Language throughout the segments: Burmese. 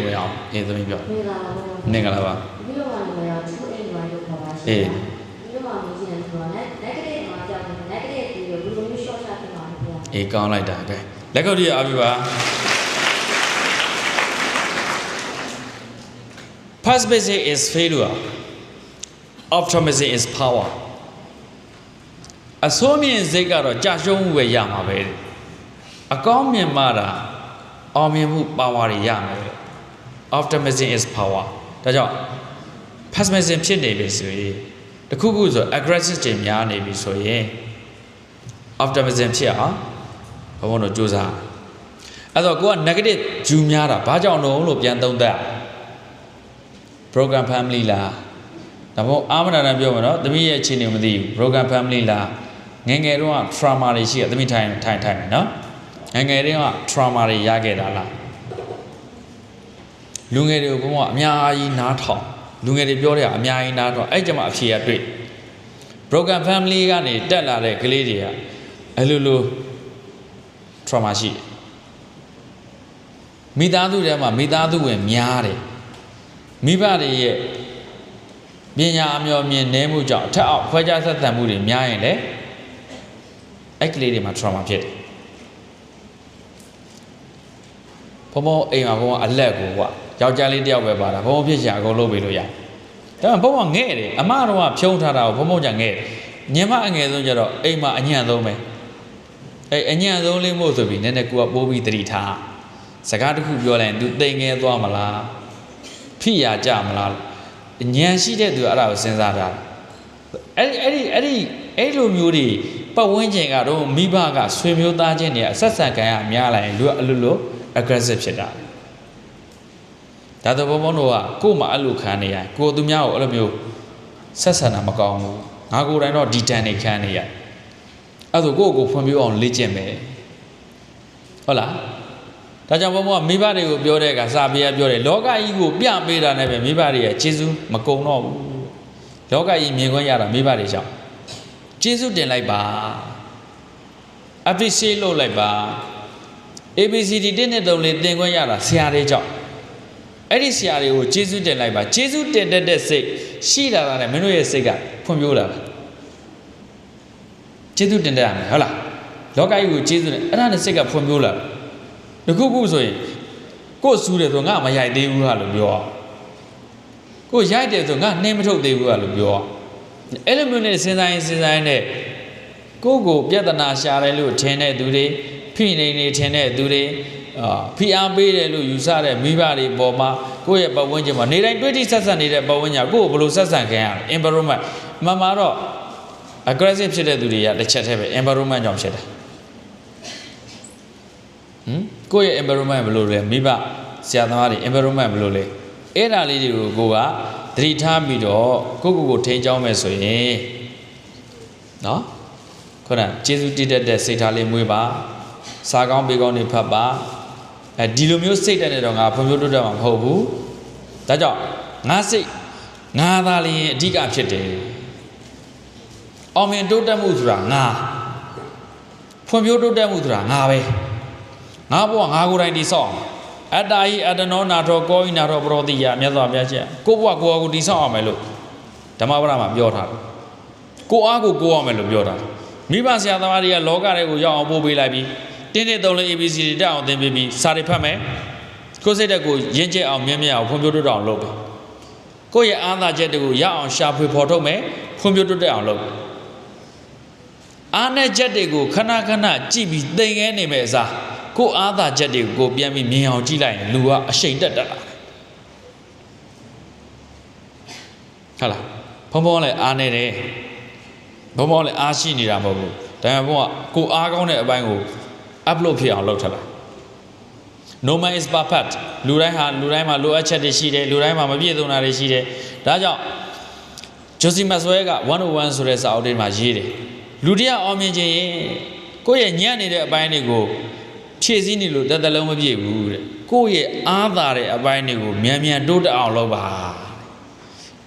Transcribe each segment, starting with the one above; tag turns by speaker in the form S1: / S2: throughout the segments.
S1: ဝင်အောင်သမီးပြောနေကလာပါပြီးတော့လည်း2 8 1လို့ခေါ်ပါရှင်ပြီးတော့မြင်ချင်ဆိုတာ negative မှာကြောက်တယ် negative ပြီးတော့ဘယ်လိုမျိုး short ချဖြစ်မှာလဲကောင်းလိုက်တာကဲလက်ကုပ်တည်းအားပြပါ Pessimism is failure optimism is power အဆိုးမြင်စိတ်ကတော့ကြာရှုံးမှုပဲရမှာပဲအကောင်းမြင်မှတာအောင်မြင်မှု power တွေရမယ်optimism is power ဒါကြောင့် pessimism ဖြစ်နေပြီဆိုရင်တခုခုဆို aggressive တွေများနေပြီဆိုရင် optimism ဖြစ်အောင်ဘုံတို့စူးစမ်းအဲ့တော့ကိုက negative ဂျူများတာဘာကြောင့်လို့ပြန်သုံးသပ် broken family လားဒါမှမဟုတ်အာမနာနဲ့ပြောမှာနော်သမီးရဲ့အခြေအနေမသိဘူး broken family လားငယ်ငယ်တုန်းက trauma တွေရှိရသမီးထိုင်မယ်နော်ငယ်ငယ်တုန်းက trauma တွေရခဲ့တာလားလူငယ်တွေကိုဘုံကအများကြီးနားထောင်လူငယ်တွေပြောတဲ့အများကြီးနားထောင်အဲ့ကြမှာအဖြေရတွေ့ broken family ကနေတက်လာတဲ့ကလေးတွေကအဲ့လို trauma ရှိတယ်မိသားစုထဲမှာမိသားစုဝင်များတယ်မိဘတွေရဲ့ပညာအမျှော်မြင်နေမှုကြောင့်အထက်အောက်ခွဲခြားဆက်ဆံမှုတွေများရင်လေအဲ့ကလေးတွေမှာ trauma ဖြစ်တယ်ဘုံအိမ်မှာဘုံကအလက်ကိုကွာယောက်ျားလေးတယောက်ပဲပါတာဘုံဖြစ်ရှာအကုန်လုပ်ပေးလို့ရတယ်ဒါပေမဲ့ဘုံကငဲ့တယ်အမတော်ကဖြုံးထားတာကိုဘုံကြငဲ့တယ်ညမအငယ်ဆုံးကျတော့အိမ်မှာအညံ့ဆုံးပဲအဲ့အညံ့ဆုံးလေးမို့ဆိုပြီးနည်းနည်းကိုကပိုးပြီးတတိထားစကားတစ်ခုပြောလိုက်ရင် तू တိမ်ငဲသွားမလားဖိရကြမလားညံရှိတဲ့သူအဲ့ဒါကိုစဉ်းစားတာအဲ့လိုမျိုးတွေပတ်ဝန်းကျင်ကတော့မိဘကဆွေမျိုးသားချင်းတွေအဆက်ဆံခံရများလာရင်လူကအလို aggressive ဖြစ်တာဒါတော့ဘုံတို့ကကို့မှာအဲ့လိုခံနေရကိုသူများကိုအဲ့လိုမျိုးဆက်ဆံတာမကောင်းဘူးငါကိုယ်တိုင်တော့ဒီတန်နေခံနေရအဲ့ဒါကိုယ့်ကိုဖွံ့ဖြိုးအောင်လေ့ကျင့်မယ်ဟုတ်လားဒါကြောင့်ဘုံကမိဘတွေကိုပြောတဲ့အခါစာပေကပြောတယ်လောကကြီးကိုပြပေးတာနဲ့ပဲမိဘတွေရဲ့ကျေးဇူးမကုန်တော့ဘူးလောကကြီးမြင်ခွင့်ရတာမိဘတွေကြောင့်ကျေးဇူးတင်လိုက်ပါ appreciate လုပ်လိုက်ပါ ABCD 1 2 3လေးသင်ခွင့်ရတာဆရာတွေကြောင့်အဲ့ဒီဆရာတွေကိုကျေးဇူးတင်လိုက်ပါကျေးဇူးတင်တတ်တဲ့စိတ်ရှိလာတာနဲ့မင်းတို့ရဲ့စိတ်ကဖွံ့ဖြိုးလာတာကျေးဇူးတင်တတ်ရမယ်ဟုတ်လားလောကကြီးကိုကျေးဇူးတင်အဲ့ဒါနဲ့စိတ်ကဖွံ့ဖြိုးလာတခုခုဆိုရင်ကိုယ်စူးတယ်ဆိုငါမရိုက်သေးဘူးဟာလို့ပြောကိုယ်ရိုက်တယ်ဆိုငါနှင်းမထုတ်သေးဘူးဟာလို့ပြောအဲ့လိုမျိုးနဲ့စဉ်းစားရင်နဲ့ကိုယ့်ကိုပြဿနာရှာတယ်လို့ထင်တဲ့သူတွေဖိနေထင်တဲ့သူတွေဖိအားပေးတယ်လို့ယူဆတဲ့မိဘတွေပေါ်မှာကိုယ့်ရဲ့ပတ်ဝန်းကျင်မှာနေတိုင်းတွေ့ထိဆက်ဆံနေတဲ့ပတ်ဝန်းကျင်ကိုယ့်ကိုဘယ်လိုဆက်ဆံခံရလဲ environment မှာတော့ aggressive ဖြစ်တဲ့သူတွေကတစ်ချက်တည်းပဲ environment ကြောင့်ဖြစ်တယ်ကိုယ့်ရဲ့ environment ဘယ်လိုလဲမိဘဆရာသမားတွေ environment ဘယ်လိုလဲအဲ့ဒါလေးတွေကိုကိုကသတိထားပြီးတော့ကိုထိန်းချောင်းမယ်ဆိုရင်နော်ခုနကျေးဇူးတည်တဲ့စိတ်ထားလေးမွေးပါစာကောင်းပေကောင်းတွေဖတ်ပါဒီလိုမျိုးစိတ်တဲ့တော့ငါဖွံ့ဖြိုးတိုးတက်မှာမဟုတ်ဘူးဒါကြောင့်ငါစိတ်ငါသာလျင်အဓိကဖြစ်တယ်အောင်မြင်တိုးတက်မှုဆိုတာငါဖွံ့ဖြိုးတိုးတက်မှုဆိုတာငါပဲငါဘဝငါကိုယ်တိုင်တိဆောက်အတ္တဟိအတ္တနောနာထောကောဟိနာထောပရောတိယမြတ်စွာဘုရားရှင်ကိုဘဝကိုတိဆောက်အောင်မယ်လို့ဓမ္မပဒမှာပြောထားတယ်ကိုအားကိုအောင်မယ်လို့ပြောတာမိဘဆရာသမားတွေကလောကတွေကိုရောက်အောင်ပို့ပေးလိုက်ပြီးတင်းတင်းသုံးလေး ABC တွေတက်အောင်သင်ပေးပြီးစာတွေဖတ်မယ်ကိုယ်စိတ်တက်ကိုရင့်ကျက်အောင်မြင့်မြတ်အောင်ဖွံ့ဖြိုးတိုးတက်အောင်လုပ်မယ်ကိုယ့်ရဲ့အားသာချက်တွေကိုရအောင်ရှာဖွေဖော်ထုတ်မယ်ဖွံ့ဖြိုးတိုးတက်အောင်လုပ်အားနဲ့ချက်တွေကိုခဏကြည့်ပြီးသင်ခဲနေမယ်အစားကိုယ်အားသာချက်တွေကိုပြန်ပြီးမြင်အောင်ကြည့်လိုက်ရင်လူကအရှိန်တက်လာဟုတ်လားဘုံလည်းအားနေတယ်ဘုံလည်းအားရှိနေတာမဟုတ်ဘူးဒါပေမဲ့ဘုံကကိုအားကောင်းတဲ့အပိုင်းကို upload ဖြစ်အောင်လုပ်ထားတာ no man is perfect လူတိုင်းမှာလိုအပ်ချက်တွေရှိတယ်လူတိုင်းမှာမပြည့်စုံတာတွေရှိတယ်ဒါကြောင့် Joseph Maxwell က101ဆိုတဲ့စာအုပ်ထဲမှာရေးတယ်လူတရားအောင်မြင်ခြင်းရင်ကိုယ့်ရဲ့ညံ့နေတဲ့အပိုင်းတွေကိုဖြည့်ဆည်းနေလို့တသက်လုံးမပြည့်ဘူးတဲ့ကိုယ့်ရဲ့အားသာတဲ့အပိုင်းတွေကိုမြန်တိုးတက်အောင်လုပ်ပါ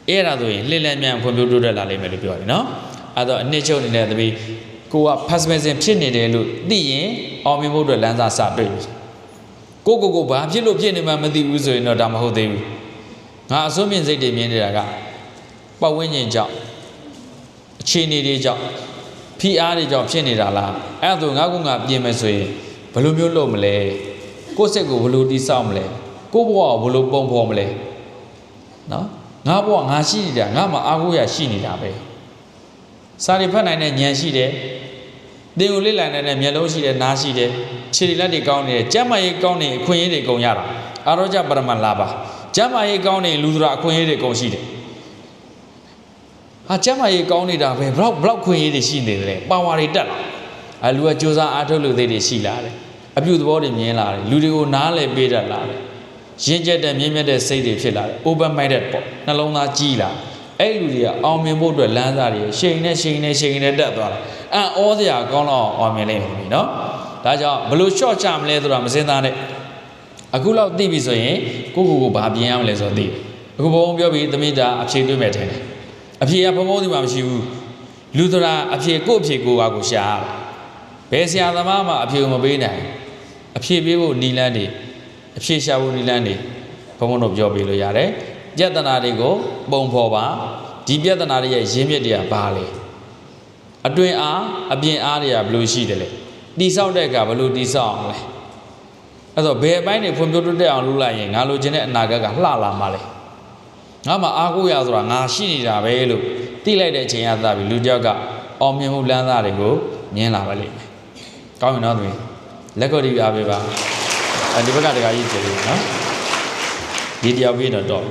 S1: အဲ့ဒါဆိုရင်လှည့်လည်မြန်ဖွံ့ဖြိုးတိုးတက်လာလိမ့်မယ်လို့ပြောတယ်နော်အဲ့တော့အနှစ်ချုပ်နေတဲ့တပည့်ကိုက pessimism ဖြစ်နေတယ်လို့သိရင်အောင်မြင်ဖို့အတွက်လမ်းစာစတွေ့ပြီ ကိုဘာဖြစ်လို့ဖြစ်နေမှမသိဘူးဆိုရင်တော့ဒါမဟုတ်သေးဘူးငါအစွန်းမြင့်စိတ်တွေမြင်နေတာကပတ်ဝန်းကျင်ကြောင့်အခြေအနေတွေကြောင့်ဖိအားတွေကြောင့်ဖြစ်နေတာလားအဲ့ဒါဆိုငါပြင်မယ်ဆိုရင်ဘယ်လိုမျိုးလုပ်မလဲကိုယ့်စိတ်ကိုဘယ်လိုတိဆောက်မလဲကိုယ့်ဘဝကိုဘယ်လိုပုံဖော်မလဲနော်ငါဘဝငါရှိနေတာငါမှာအားကိုးရရှိနေတာပဲစာရီဖတ်နိုင်တဲ့ဉာဏ်ရှိတယ်သင်ကိုလေ့လာနိုင်တဲ့မျက်လုံးရှိတယ်နားရှိတယ်ခြေလက်တွေကောင်းနေတယ်ကျမ်းမာရေးကောင်းနေအခွင့်အရေးတွေကုန်ရတာအာရောကြပရမတ်လာပါကျမ်းမာရေးကောင်းနေလူဆိုတာအခွင့်အရေးတွေကုန်ရှိတယ်ဟာကျမ်းမာရေးကောင်းနေတာပဲဘလောက်ခွင့်ရေးတွေရှိနေတယ်ပါဝါတွေတက်လာလူကကြိုးစားအားထုတ်လို့တွေရှိလာတယ်အပြုသဘောတွေမြင်လာတယ်လူတွေကိုနားလည်ပေးတတ်လာတယ်ရင့်ကျက်တဲ့မြင့်မြတ်တဲ့စိတ်တွေဖြစ်လာတယ် open minded ပေါ့နှလုံးသားကြီးလာအဲ့လူတွေကအောင်မြင်ဖို့အတွက်လမ်းစာတွေရှိန်နဲ့တက်သွားတယ်အံ့ဩစရာကောင်းတော့အောင်မြင်လိမ့်မယ်နော်ဒါကြောင့်ဘလို့ short ချမလဲဆိုတာမစင်သားနဲ့အခုလောက်သိပြီဆိုရင်ကိုဘာပြင်ရမလဲဆိုတော့သိအခုဘုံပြောပြီးသမိတာအဖြေတွေးမယ်ထင်တယ်အဖြေကဘုံဒီမှာမရှိဘူးလူဆိုတာအဖြေကိုရှာဘယ်ဆရာသမားမှအဖြေကိုမပေးနိုင်အဖြေပေးဖို့နီလန်းတွေအဖြေရှာဖို့နီလန်းတွေဘုံတို့ပြောပေးလို့ရတယ်ပြဿနာတွေကိုပုံဖော်ပါဒီပြဿနာတွေရဲ့ရင်းမြစ်တွေကဘာလဲအတွင်အားအပြင်အားတွေကဘယ်လိုရှိတယ်လဲတိဆောက်တဲ့အခါဘယ်လိုတိဆောက်အောင်လဲအဲ့တော့ဘယ်အပိုင်းတွေဖွံ့ဖြိုးတိုးတက်အောင်လုပ်လိုက်ရင်ငါလိုချင်တဲ့အနာဂတ်ကလှလာမှာလဲငါမှအားကိုးရဆိုတာငါရှိနေတာပဲလို့သိလိုက်တဲ့အချိန်ကသာပြီလူတယောက်ကအောင်မြင်မှုလမ်းသားတွေကိုမြင်လာပါလိမ့်မယ်ကောင်းပြီနော်သူလက်ကော်ဒီအားပေးပါဒီဘက်ကတခါကြီးကျေလို့နော်ဒီတယောက်ပြီးတော့